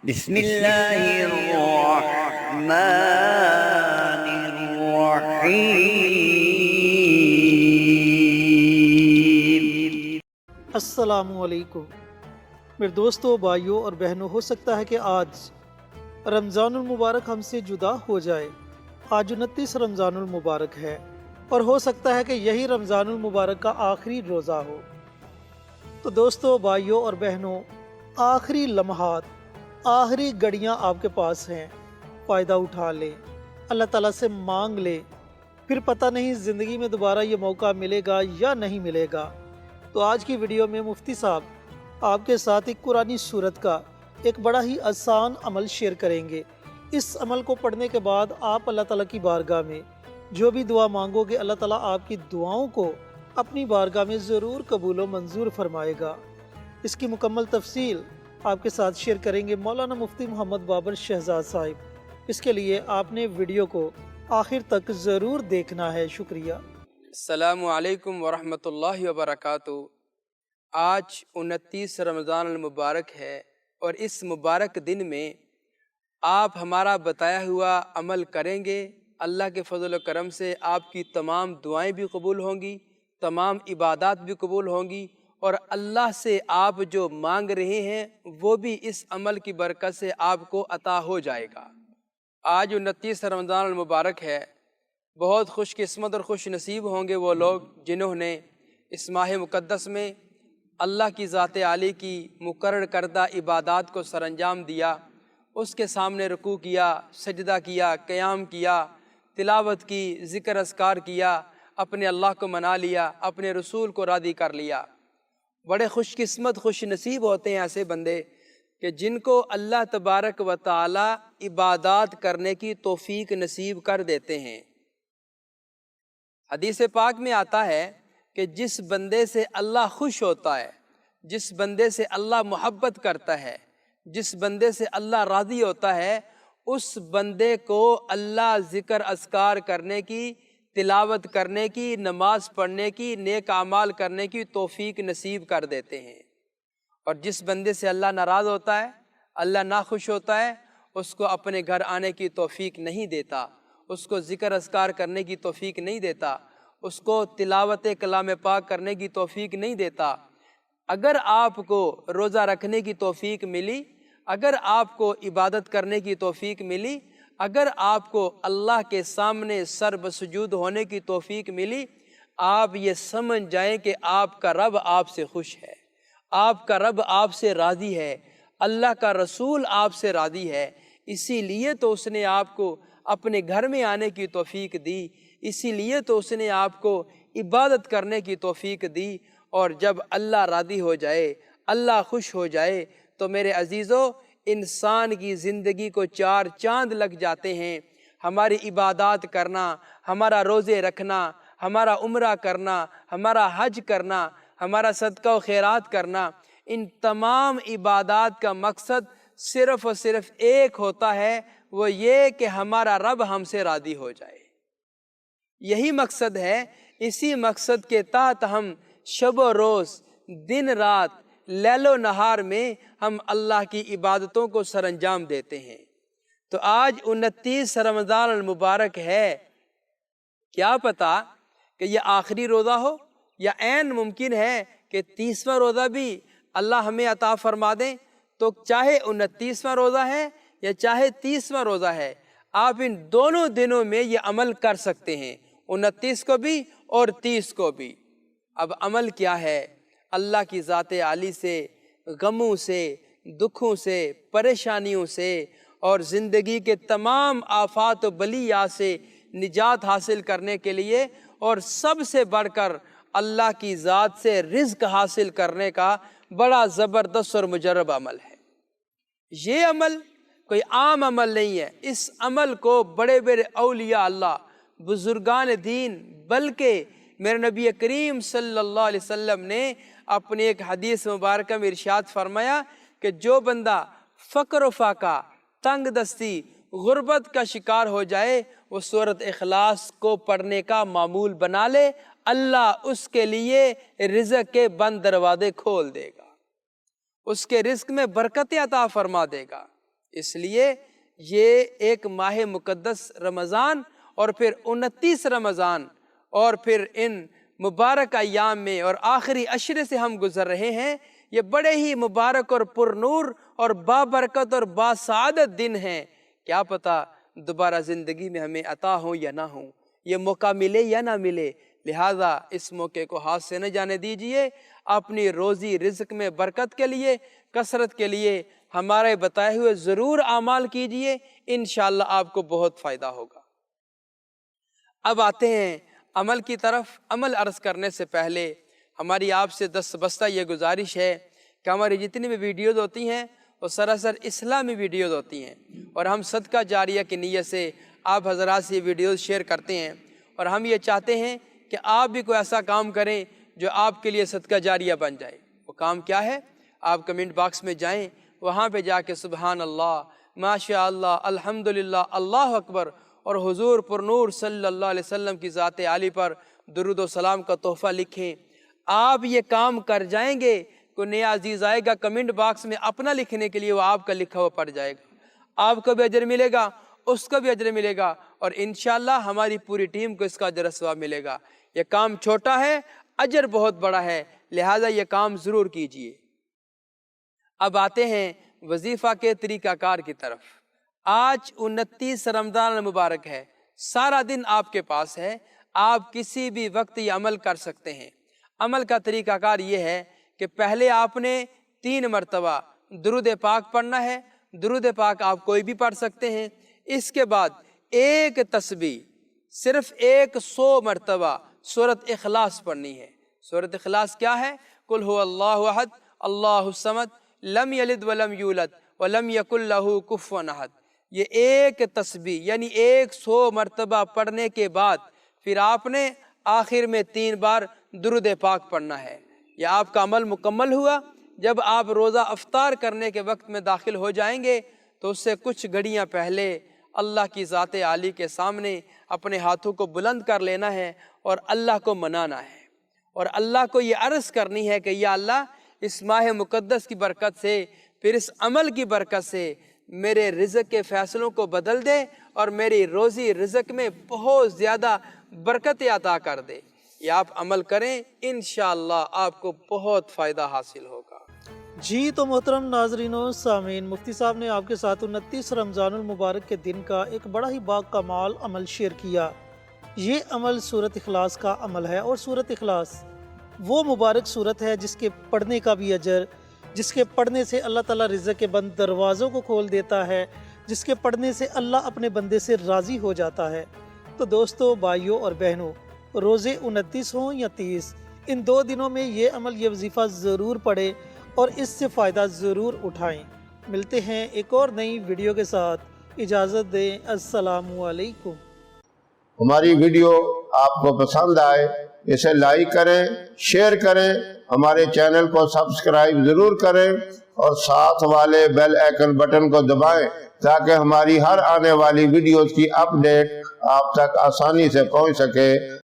بسم اللہ الرحمن الرحیم۔ السلام علیکم میرے دوستوں، بھائیوں اور بہنوں، ہو سکتا ہے کہ آج رمضان المبارک ہم سے جدا ہو جائے۔ آج 29 رمضان المبارک ہے اور ہو سکتا ہے کہ یہی رمضان المبارک کا آخری روزہ ہو۔ تو دوستوں، بھائیوں اور بہنوں، آخری لمحات، آخری گھڑیاں آپ کے پاس ہیں، فائدہ اٹھا لیں، اللہ تعالیٰ سے مانگ لیں، پھر پتہ نہیں زندگی میں دوبارہ یہ موقع ملے گا یا نہیں ملے گا۔ تو آج کی ویڈیو میں مفتی صاحب آپ کے ساتھ ایک قرآنی سورت کا ایک بڑا ہی آسان عمل شیئر کریں گے۔ اس عمل کو پڑھنے کے بعد آپ اللہ تعالیٰ کی بارگاہ میں جو بھی دعا مانگو گے، اللہ تعالیٰ آپ کی دعاؤں کو اپنی بارگاہ میں ضرور قبول و منظور فرمائے گا۔ اس کی مکمل تفصیل آپ کے ساتھ شیئر کریں گے مولانا مفتی محمد بابر شہزاد صاحب۔ اس کے لیے آپ نے ویڈیو کو آخر تک ضرور دیکھنا ہے۔ شکریہ۔ السلام علیکم ورحمۃ اللہ وبرکاتہ۔ آج 29 رمضان المبارک ہے اور اس مبارک دن میں آپ ہمارا بتایا ہوا عمل کریں گے، اللہ کے فضل و کرم سے آپ کی تمام دعائیں بھی قبول ہوں گی، تمام عبادات بھی قبول ہوں گی، اور اللہ سے آپ جو مانگ رہے ہیں وہ بھی اس عمل کی برکت سے آپ کو عطا ہو جائے گا۔ آج 29 رمضان المبارک ہے۔ بہت خوش قسمت اور خوش نصیب ہوں گے وہ لوگ جنہوں نے اس ماہ مقدس میں اللہ کی ذات عالی کی مقرر کردہ عبادات کو سر انجام دیا، اس کے سامنے رکوع کیا، سجدہ کیا، قیام کیا، تلاوت کی، ذکر اذکار کیا، اپنے اللہ کو منا لیا، اپنے رسول کو راضی کر لیا۔ بڑے خوش قسمت خوش نصیب ہوتے ہیں ایسے بندے کہ جن کو اللہ تبارک و تعالی عبادات کرنے کی توفیق نصیب کر دیتے ہیں۔ حدیث پاک میں آتا ہے کہ جس بندے سے اللہ خوش ہوتا ہے، جس بندے سے اللہ محبت کرتا ہے، جس بندے سے اللہ راضی ہوتا ہے، اس بندے کو اللہ ذکر اذکار کرنے کی، تلاوت کرنے کی، نماز پڑھنے کی، نیک اعمال کرنے کی توفیق نصیب کر دیتے ہیں۔ اور جس بندے سے اللہ ناراض ہوتا ہے، اللہ ناخوش ہوتا ہے، اس کو اپنے گھر آنے کی توفیق نہیں دیتا، اس کو ذکر اذکار کرنے کی توفیق نہیں دیتا، اس کو تلاوت کلام پاک کرنے کی توفیق نہیں دیتا۔ اگر آپ کو روزہ رکھنے کی توفیق ملی، اگر آپ کو عبادت کرنے کی توفیق ملی، اگر آپ کو اللہ کے سامنے سر بسجود ہونے کی توفیق ملی، آپ یہ سمجھ جائیں کہ آپ کا رب آپ سے خوش ہے، آپ کا رب آپ سے راضی ہے، اللہ کا رسول آپ سے راضی ہے۔ اسی لیے تو اس نے آپ کو اپنے گھر میں آنے کی توفیق دی، اسی لیے تو اس نے آپ کو عبادت کرنے کی توفیق دی۔ اور جب اللہ راضی ہو جائے، اللہ خوش ہو جائے، تو میرے عزیزو، انسان کی زندگی کو 4 چاند لگ جاتے ہیں۔ ہماری عبادات کرنا، ہمارا روزے رکھنا، ہمارا عمرہ کرنا، ہمارا حج کرنا، ہمارا صدقہ و خیرات کرنا، ان تمام عبادات کا مقصد صرف اور صرف ایک ہوتا ہے، وہ یہ کہ ہمارا رب ہم سے راضی ہو جائے۔ یہی مقصد ہے۔ اسی مقصد کے تحت ہم شب و روز، دن رات، لیل و نہار میں ہم اللہ کی عبادتوں کو سر انجام دیتے ہیں۔ تو آج 29 رمضان المبارک ہے، کیا پتہ کہ یہ آخری روزہ ہو، یا عین ممکن ہے کہ 30واں روزہ بھی اللہ ہمیں عطا فرما دیں۔ تو چاہے 29واں روزہ ہے یا چاہے 30واں روزہ ہے، آپ ان دونوں دنوں میں یہ عمل کر سکتے ہیں، 29 کو بھی اور 30 کو بھی۔ اب عمل کیا ہے؟ اللہ کی ذات عالی سے، غموں سے، دکھوں سے، پریشانیوں سے اور زندگی کے تمام آفات و بلیات سے نجات حاصل کرنے کے لیے، اور سب سے بڑھ کر اللہ کی ذات سے رزق حاصل کرنے کا بڑا زبردست اور مجرب عمل ہے۔ یہ عمل کوئی عام عمل نہیں ہے۔ اس عمل کو بڑے بڑے اولیاء اللہ، بزرگان دین، بلکہ میرے نبی کریم صلی اللہ علیہ وسلم نے اپنی ایک حدیث مبارکہ میں ارشاد فرمایا کہ جو بندہ فقر و فاقہ، تنگ دستی، غربت کا شکار ہو جائے، وہ سورۃ اخلاص کو پڑھنے کا معمول بنا لے، اللہ اس کے لیے رزق کے بند دروازے کھول دے گا، اس کے رزق میں برکتیں عطا فرما دے گا۔ اس لیے یہ ایک ماہ مقدس رمضان اور پھر 29 رمضان اور پھر ان مبارک ایام میں اور آخری عشرے سے ہم گزر رہے ہیں، یہ بڑے ہی مبارک اور پر نور اور بابرکت اور باسعادت دن ہیں۔ کیا پتہ دوبارہ زندگی میں ہمیں عطا ہو یا نہ ہو، یہ موقع ملے یا نہ ملے، لہٰذا اس موقع کو ہاتھ سے نہ جانے دیجئے۔ اپنی روزی رزق میں برکت کے لیے، کثرت کے لیے ہمارے بتائے ہوئے ضرور اعمال کیجئے، انشاءاللہ آپ کو بہت فائدہ ہوگا۔ اب آتے ہیں عمل کی طرف۔ عمل عرض کرنے سے پہلے ہماری آپ سے دستبستہ یہ گزارش ہے کہ ہماری جتنی بھی ویڈیوز ہوتی ہیں وہ سراسر اسلامی ویڈیوز ہوتی ہیں، اور ہم صدقہ جاریہ کی نیت سے آپ حضرات سے یہ ویڈیوز شیئر کرتے ہیں، اور ہم یہ چاہتے ہیں کہ آپ بھی کوئی ایسا کام کریں جو آپ کے لیے صدقہ جاریہ بن جائے۔ وہ کام کیا ہے؟ آپ کمنٹ باکس میں جائیں، وہاں پہ جا کے سبحان اللہ، ماشاء اللہ، الحمدللہ، اللہ اکبر اور حضور پر نور صلی اللہ علیہ وسلم کی ذات عالی پر درود و سلام کا تحفہ لکھیں۔ آپ یہ کام کر جائیں گے، کوئی نیا عزیز آئے گا کمنٹ باکس میں اپنا لکھنے کے لیے، وہ آپ کا لکھا ہوا پڑ جائے گا، آپ کو بھی اجر ملے گا، اس کا بھی اجر ملے گا، اور انشاءاللہ ہماری پوری ٹیم کو اس کا اجر و ثواب ملے گا۔ یہ کام چھوٹا ہے، اجر بہت بڑا ہے، لہٰذا یہ کام ضرور کیجئے۔ اب آتے ہیں وظیفہ کے طریقہ کار کی طرف۔ آج 29 رمضان المبارک ہے، سارا دن آپ کے پاس ہے، آپ کسی بھی وقت یہ عمل کر سکتے ہیں۔ عمل کا طریقہ کار یہ ہے کہ پہلے آپ نے 3 مرتبہ درود پاک پڑھنا ہے۔ درود پاک آپ کوئی بھی پڑھ سکتے ہیں۔ اس کے بعد ایک تسبیح صرف 100 مرتبہ سورۃ اخلاص پڑھنی ہے۔ سورۃ اخلاص کیا ہے؟ قل هو اللہ احد اللہ الصمد لم یلد ولم یولد ولم یکن لہ کفوا احد۔ یہ ایک تسبیح یعنی 100 مرتبہ پڑھنے کے بعد پھر آپ نے آخر میں 3 بار درود پاک پڑھنا ہے۔ یہ آپ کا عمل مکمل ہوا۔ جب آپ روزہ افطار کرنے کے وقت میں داخل ہو جائیں گے تو اس سے کچھ گھڑیاں پہلے اللہ کی ذات عالی کے سامنے اپنے ہاتھوں کو بلند کر لینا ہے اور اللہ کو منانا ہے، اور اللہ کو یہ عرض کرنی ہے کہ یا اللہ، اس ماہ مقدس کی برکت سے، پھر اس عمل کی برکت سے میرے رزق کے فیصلوں کو بدل دے اور میری روزی رزق میں بہت زیادہ برکت عطا کر دے۔ یہ آپ عمل کریں، انشاءاللہ آپ کو بہت فائدہ حاصل ہوگا۔ جی تو محترم ناظرین و سامعین، مفتی صاحب نے آپ کے ساتھ 29 رمضان المبارک کے دن کا ایک بڑا ہی باکمال عمل شیئر کیا۔ یہ عمل سورۃ اخلاص کا عمل ہے، اور سورۃ اخلاص وہ مبارک سورت ہے جس کے پڑھنے کا بھی اجر، جس کے پڑھنے سے اللہ تعالیٰ رزق کے بند دروازوں کو کھول دیتا ہے، جس کے پڑھنے سے اللہ اپنے بندے سے راضی ہو جاتا ہے۔ تو دوستو، بھائیوں اور بہنوں، روزے 29 ہوں یا 30، ان 2 دنوں میں یہ عمل، یہ وظیفہ ضرور پڑھیں اور اس سے فائدہ ضرور اٹھائیں۔ ملتے ہیں ایک اور نئی ویڈیو کے ساتھ، اجازت دیں، السلام علیکم۔ ہماری ویڈیو آپ کو پسند آئے اسے لائک کریں، شیئر کریں، ہمارے چینل کو سبسکرائب ضرور کریں اور ساتھ والے بیل آئیکن بٹن کو دبائیں تاکہ ہماری ہر آنے والی ویڈیوز کی اپڈیٹ آپ تک آسانی سے پہنچ سکے۔